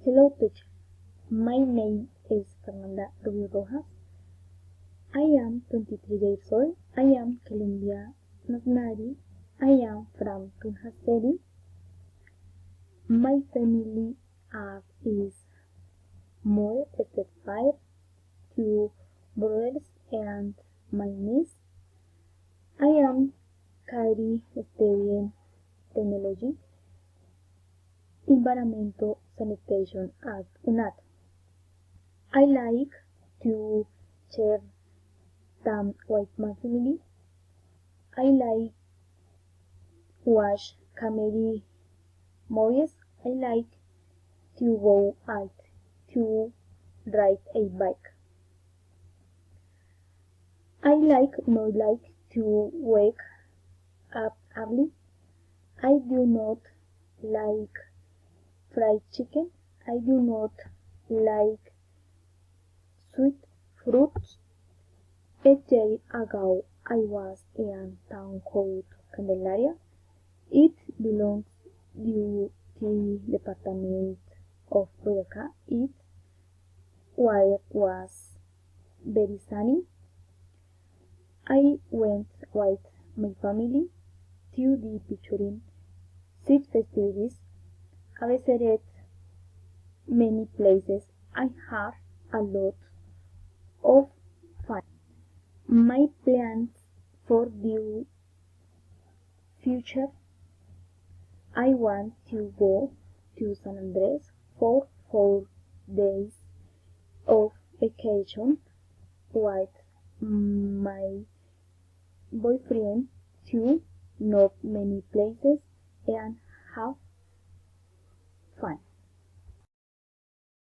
Hello teacher, my name is Fernanda Rubio Rojas. I am 23 years old. I am Colombian nationality. I am from Tunja City. My family is mother, stepfather, two brothers, and my niece. I am currently studying technology, environmental sanitation at UNAT. I like to share time with my family. I like watch comedy movies. I like to go out to ride a bike. I not like to wake up early. I do not like fried chicken. I do not like sweet fruits. A day ago I was in a town called Candelaria. It belongs to the department of Boyacá. It was very sunny. I went with my family to the picturing street festivities. I visited many places. I had a lot of fun. My plans for the future, I want to go to San Andres for 4 days of vacation with my boyfriend to not many places and have